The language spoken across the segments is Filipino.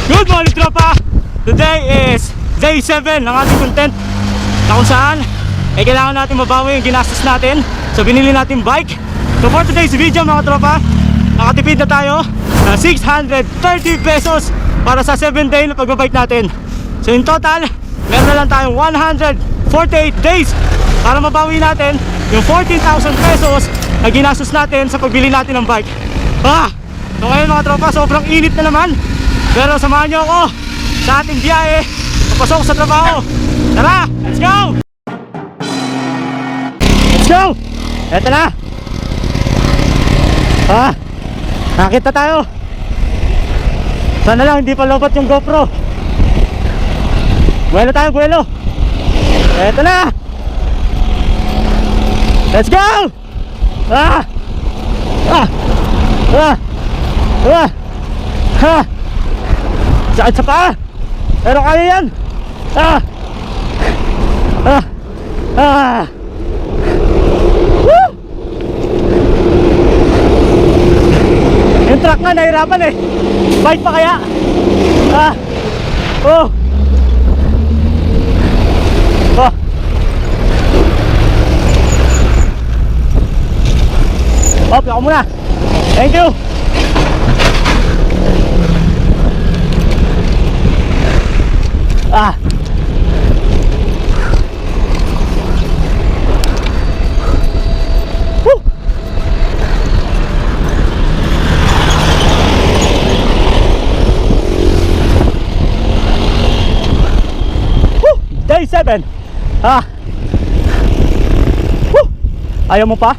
Good morning, tropa! Today is day 7 ng ating content na kung saan kailangan natin mabawi yung ginastos natin sa binili natin bike. So for today's video mga tropa, nakatipid na tayo ng 630 pesos para sa 7 day na pagbabike natin. So in total, meron na lang tayong 148 days para mabawi natin yung 14,000 pesos na ginastos natin sa pagbili natin ng bike. So ngayon mga tropa, sobrang init na naman. Pero samahan nyo ako sa ating biyahe papasok sa trabaho. Tara, let's go! Let's go! Eto na. Nakita tayo. Sana lang hindi pa lobat yung GoPro. Buelo tayo, buelo. Eto na. Let's go! Sakit sa paa, pero kaya yan. Woo! Yung truck nga nahirapan eh. Bike pa kaya? Oh, ako muna. Thank you. Woo! Woo! Day 7. Woo! Ayaw mo pa?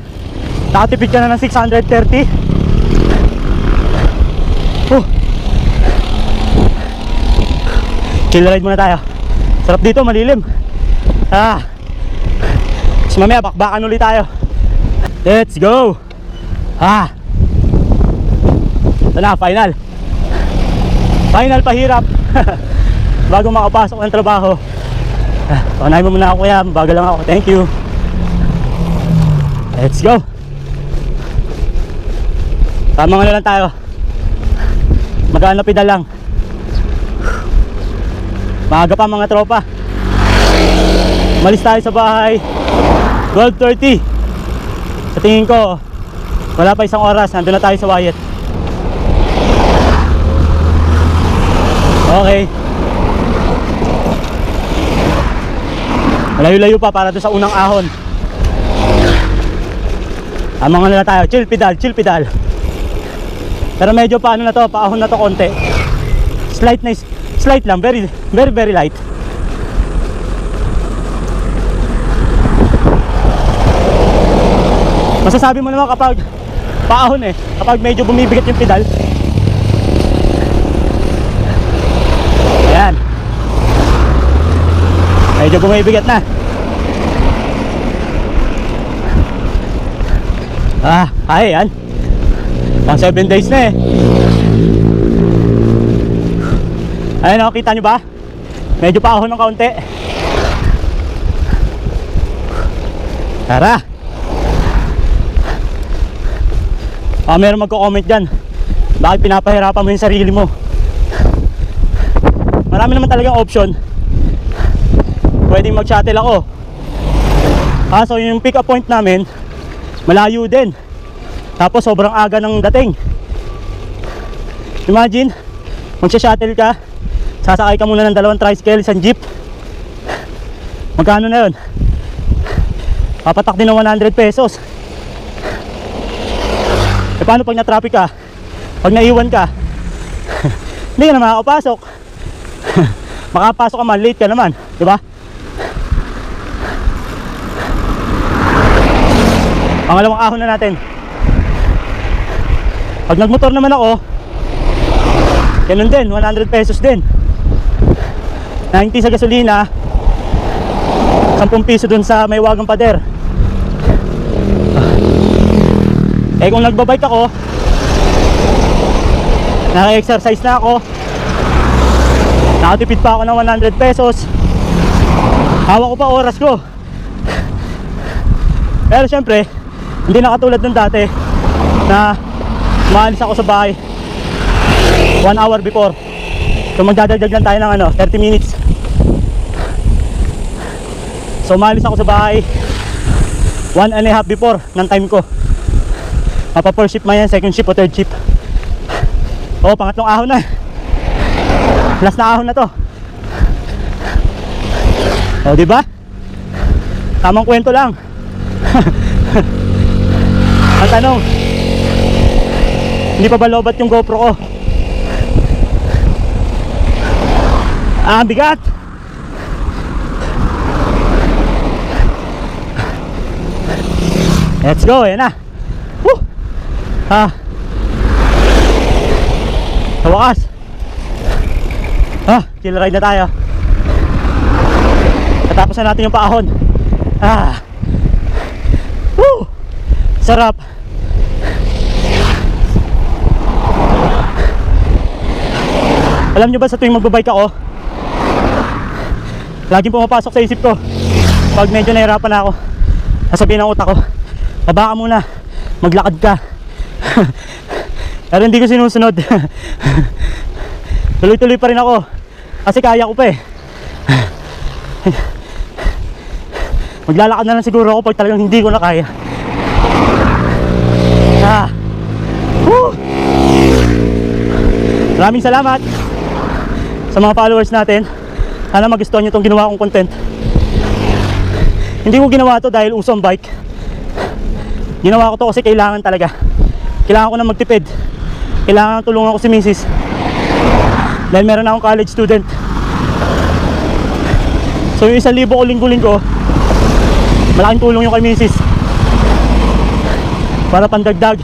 Nakatipid ka na ng 630. Chill ride muna tayo. Sarap dito, malilim. Tapos mamaya bakbakan ulit tayo. Let's go. Ito na, final. Final pahirap. Bago makapasok ng trabaho. Paunahin mo muna ako kuya, bagal lang ako. Thank you. Let's go. Tama nga lang tayo. Magkano pedal lang. Maaga pa mga tropa. Malis tayo sa bahay 12:30. Sa tingin ko wala pa isang oras, nandun na tayo sa Wyatt. Okay. Malayo-layo pa para doon sa unang ahon. Tama nga lang tayo. Chill pedal, chill pedal. Pero medyo paano na to, paahon na to konti. Slight lang, very light. Masasabi mo naman kapag paahon eh, kapag medyo bumibigat yung pedal. Ayan. Medyo bumibigat na. Ay yan. Pang 7 days na eh. Ayun o, kita nyo ba? Medyo paahon ng kaunti. Tara. Meron magko-comment dyan, bakit pinapahirapan mo yung sarili mo? Marami naman talagang option. Pwedeng mag-shuttle ako. So yung pick up point namin malayo din. Tapos sobrang aga ng dating. Imagine, magsha-shuttle ka, sasakay ka muna ng 2 tricycle, isang jeep. Magkano na yun? Papatak din ng 100 pesos. Paano pag na-traffic ka? Pag naiwan ka, hindi ka na makakapasok. Makapasok ka man, late ka naman, diba? Pangalawang ahon na natin. Pag nagmotor naman ako, ganun din, 100 pesos din. 90 sa gasolina, 10 piso dun sa may wagang pader. Kung nagbabike ako, naka-exercise na ako, nakatipid pa ako ng 100 pesos, hawak ko pa oras ko. Pero syempre, hindi na katulad ng dati na maalis ako sa bahay 1 hour before. So magdadagdag lang tayo ng 30 minutes. So umalis ako sa bahay 1.5 before ng time ko. Mapa first shift man yan, second shift o third shift. Oo, pangatlong ahon na. Last na ahon na to. O, diba? Tamang kwento lang. Ang tanong, hindi pa ba lobat yung GoPro ko? Bigat. Let's go, yan na. Woo! Sa wakas. Chill ride na tayo. Natapos na natin yung paahon. Woo! Sarap. Alam nyo ba, sa tuwing magbabike ako, laging pumapasok sa isip ko, pag medyo nahirapan na ako, sasabihin ng utak ko, baba ka muna, maglakad ka. Pero hindi ko sinusunod. Tuloy-tuloy pa rin ako kasi kaya ko pa eh. Maglalakad na lang siguro ako pag talagang hindi ko na kaya. Maraming salamat sa mga followers natin. Sana magustuhan nyo itong ginawa kong content. Hindi ko ginawa to dahil uso ang bike. Ginawa ko to kasi kailangan talaga. Kailangan ko na magtipid. Kailangan tulungan ko si Mrs. Dahil meron akong college student. So yung 1,000 ko linggo-linggo, malaking tulong yung kay Mrs. Para pandagdag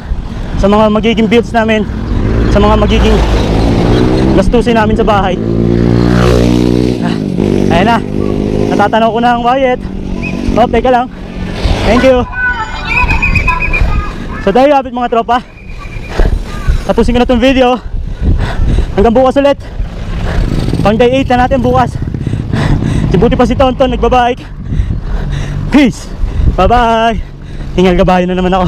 sa mga magiging bills namin, sa mga magiging gastusin namin sa bahay. Ayan na, natatanaw ko na ang bayad. Teka lang. Thank you. So there you have it mga tropa. Tapusin ko na itong video. Hanggang bukas ulit. Pang day 8 na natin bukas. Buti pa si Tonton nagbabike. Peace. Bye bye. Hingal gabayan na naman ako.